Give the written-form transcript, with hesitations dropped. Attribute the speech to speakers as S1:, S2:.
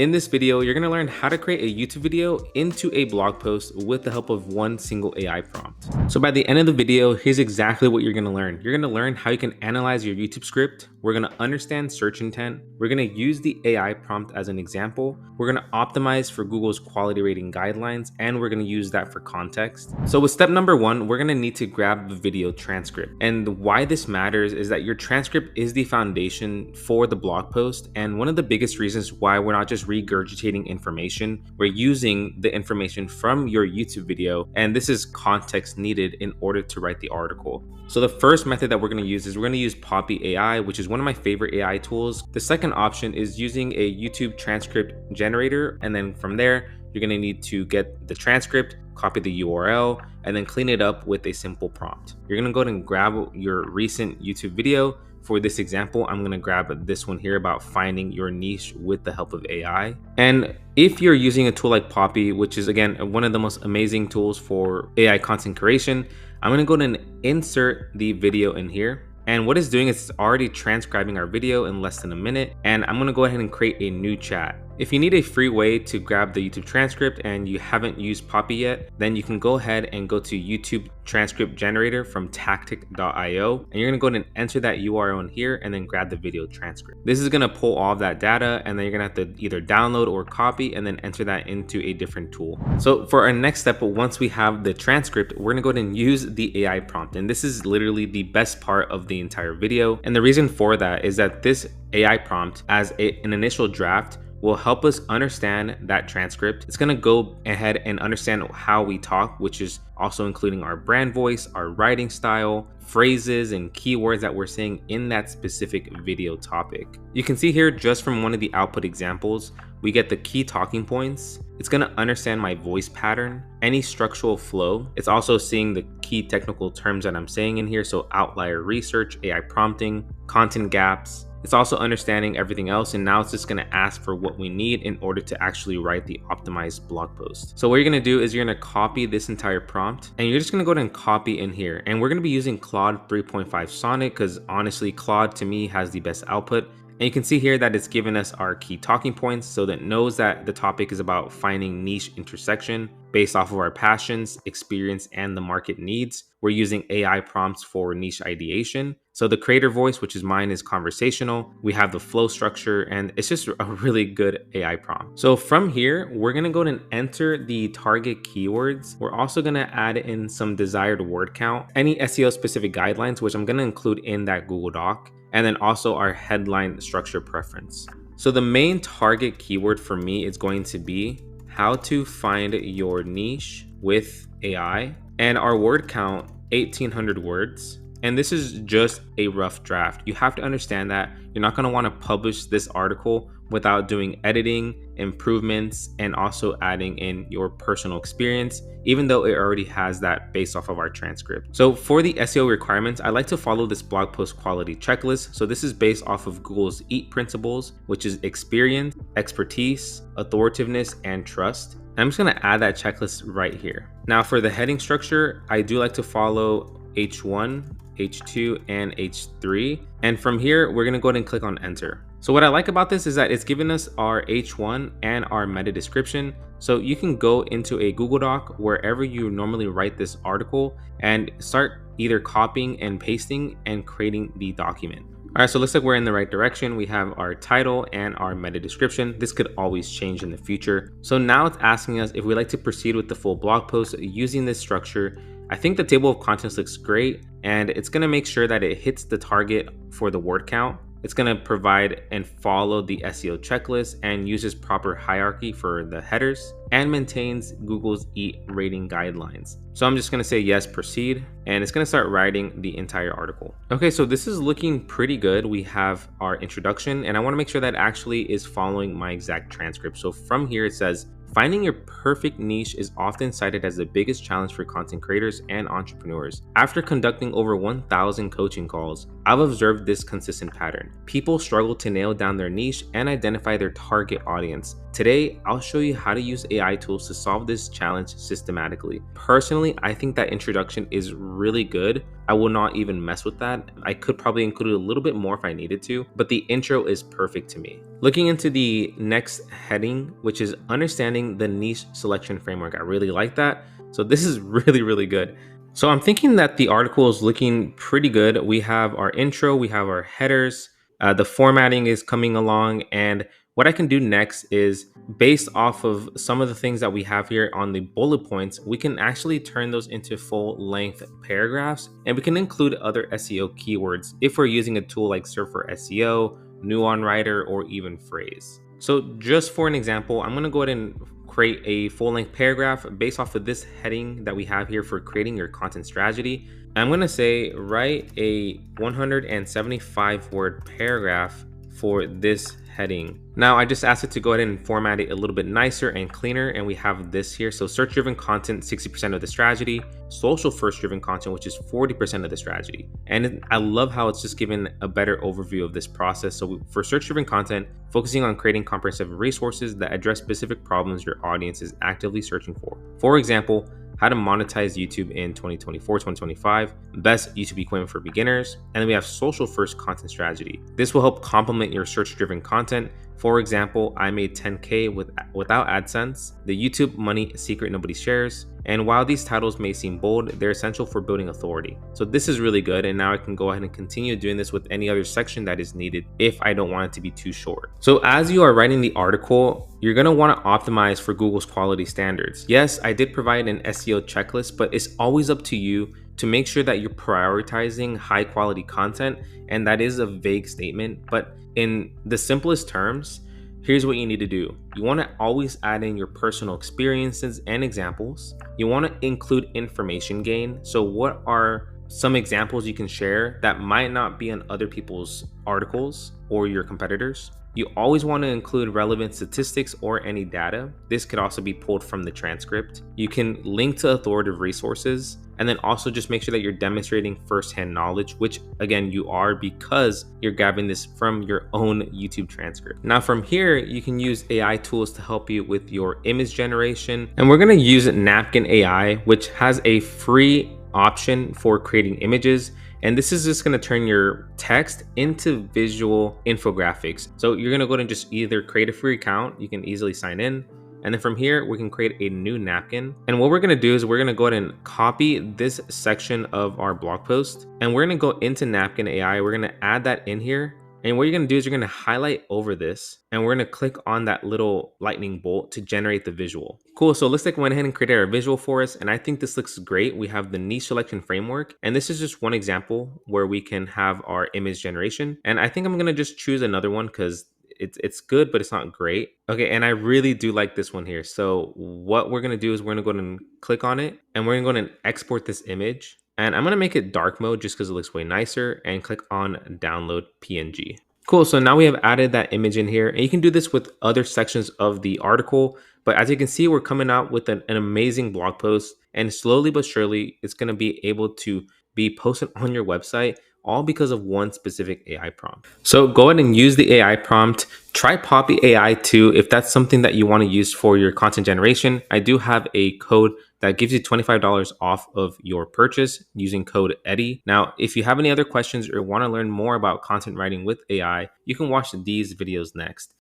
S1: In this video, you're going to learn how to create a YouTube video into a blog post with the help of one single AI prompt. So by the end of the video, here's exactly what you're going to learn. You're going to learn how you can analyze your YouTube script. We're going to understand search intent. We're going to use the AI prompt as an example. We're going to optimize for Google's quality rating guidelines, and we're going to use that for context. So with step number one, we're going to need to grab the video transcript. And why this matters is that your transcript is the foundation for the blog post. And one of the biggest reasons why we're not just regurgitating information, we're using the information from your YouTube video, and this is context needed in order to write the article. So the first method that we're going to use is we're going to use Poppy AI, which is one of my favorite AI tools. The second option is using a YouTube transcript generator, and then from there you're going to need to get the transcript, copy the URL, and then clean it up with a simple prompt. You're going to go ahead and grab your recent YouTube video. For this example, I'm going to grab this one here about finding your niche with the help of AI. And if you're using a tool like Poppy, which is again one of the most amazing tools for AI content creation, I'm going to go ahead and insert the video in here. And what it's doing is it's already transcribing our video in less than a minute. And I'm going to go ahead and create a new chat. If you need a free way to grab the YouTube transcript and you haven't used Poppy yet, then you can go ahead and go to YouTube transcript generator from tactic.io, and you're going to go ahead and enter that URL in here and then grab the video transcript. This is going to pull all of that data, and then you're going to have to either download or copy and then enter that into a different tool. So for our next step, once we have the transcript, we're going to go ahead and use the AI prompt. And this is literally the best part of the entire video. And the reason for that is that this AI prompt as an initial draft will help us understand that transcript. It's gonna go ahead and understand how we talk, which is also including our brand voice, our writing style, phrases, and keywords that we're saying in that specific video topic. You can see here just from one of the output examples, we get the key talking points. It's gonna understand my voice pattern, any structural flow. It's also seeing the key technical terms that I'm saying in here. So outlier research, AI prompting, content gaps. It's also understanding everything else, and now it's just going to ask for what we need in order to actually write the optimized blog post. So what you're going to do is you're going to copy this entire prompt, and you're just going to go ahead and copy in here. And we're going to be using Claude 3.5 Sonnet because honestly, Claude to me has the best output. And you can see here that it's given us our key talking points, so that it knows that the topic is about finding niche intersection based off of our passions, experience, and the market needs. We're using AI prompts for niche ideation. So the creator voice, which is mine, is conversational. We have the flow structure, and it's just a really good AI prompt. So from here, we're gonna go ahead and enter the target keywords. We're also gonna add in some desired word count, any SEO specific guidelines, which I'm gonna include in that Google Doc, and then also our headline structure preference. So the main target keyword for me is going to be how to find your niche with AI, and our word count 1,800 words. And this is just a rough draft. You have to understand that you're not going to want to publish this article without doing editing, improvements, and also adding in your personal experience, even though it already has that based off of our transcript. So for the SEO requirements, I like to follow this blog post quality checklist. So this is based off of Google's EAT principles, which is experience, expertise, authoritativeness, and trust. I'm just going to add that checklist right here. Now for the heading structure, I do like to follow H1, H2, and H3. And from here, we're going to go ahead and click on enter. So what I like about this is that it's given us our H1 and our meta description. So you can go into a Google Doc wherever you normally write this article and start either copying and pasting and creating the document. All right, so it looks like we're in the right direction. We have our title and our meta description. This could always change in the future. So now it's asking us if we'd like to proceed with the full blog post using this structure. I think the table of contents looks great, and it's going to make sure that it hits the target for the word count. It's going to provide and follow the SEO checklist and uses proper hierarchy for the headers and maintains Google's EAT rating guidelines. So I'm just going to say yes, proceed, and it's going to start writing the entire article. Okay, so this is looking pretty good. We have our introduction, and I want to make sure that actually is following my exact transcript. So from here it says, finding your perfect niche is often cited as the biggest challenge for content creators and entrepreneurs. After conducting over 1,000 coaching calls, I've observed this consistent pattern. People struggle to nail down their niche and identify their target audience. Today, I'll show you how to use AI tools to solve this challenge systematically. Personally, I think that introduction is really good. I will not even mess with that. I could probably include a little bit more if I needed to, but the intro is perfect to me. Looking into the next heading, which is understanding the niche selection framework. I really like that. So this is really, really good. So I'm thinking that the article is looking pretty good. We have our intro, we have our headers, the formatting is coming along, and what I can do next is, based off of some of the things that we have here on the bullet points, we can actually turn those into full length paragraphs, and we can include other SEO keywords if we're using a tool like Search for SEO, New On Writer, or even Phrase. So just for an example, I'm going to go ahead and create a full length paragraph based off of this heading that we have here for creating your content strategy. I'm going to say write a 175 word paragraph for this heading. Now I just asked it to go ahead and format it a little bit nicer and cleaner, and we have this here. So search driven content, 60% of the strategy, social first driven content, which is 40% of the strategy. And I love how it's just given a better overview of this process. So for search driven content, focusing on creating comprehensive resources that address specific problems your audience is actively searching for. For example, how to monetize YouTube in 2024, 2025, best YouTube equipment for beginners, and then we have social first content strategy. This will help complement your search driven content. For example, I made 10K without AdSense, the YouTube money secret nobody shares. And while these titles may seem bold, they're essential for building authority. So this is really good. And now I can go ahead and continue doing this with any other section that is needed if I don't want it to be too short. So as you are writing the article, you're going to want to optimize for Google's quality standards. Yes, I did provide an SEO checklist, but it's always up to you to make sure that you're prioritizing high quality content. And that is a vague statement, but in the simplest terms, here's what you need to do. You want to always add in your personal experiences and examples. You want to include information gain. So what are some examples you can share that might not be on other people's articles or your competitors? You always want to include relevant statistics or any data. This could also be pulled from the transcript. You can link to authoritative resources, and then also just make sure that you're demonstrating firsthand knowledge, which again, you are, because you're grabbing this from your own YouTube transcript. Now from here, you can use AI tools to help you with your image generation. And we're going to use Napkin AI, which has a free option for creating images. And this is just going to turn your text into visual infographics. So you're going to go ahead and just either create a free account. You can easily sign in. And then from here, we can create a new napkin. And what we're going to do is we're going to go ahead and copy this section of our blog post. And we're going to go into Napkin AI. We're going to add that in here. And what you're going to do is you're going to highlight over this, and we're going to click on that little lightning bolt to generate the visual. Cool. So it looks like we went ahead and created our visual for us. And I think this looks great. We have the niche selection framework. And this is just one example where we can have our image generation. And I think I'm going to just choose another one because it's good, but it's not great. Okay, and I really do like this one here. So what we're going to do is we're going to go ahead and click on it, and we're going to go ahead and export this image. And I'm going to make it dark mode just because it looks way nicer, and click on download PNG. Cool, so now we have added that image in here, and you can do this with other sections of the article. But as you can see, we're coming out with an amazing blog post, and slowly but surely, it's going to be able to be posted on your website, all because of one specific AI prompt. So go ahead and use the AI prompt. Try Poppy AI too if that's something that you want to use for your content generation. I do have a code that gives you $25 off of your purchase using code Eddie. Now, if you have any other questions or want to learn more about content writing with AI, you can watch these videos next.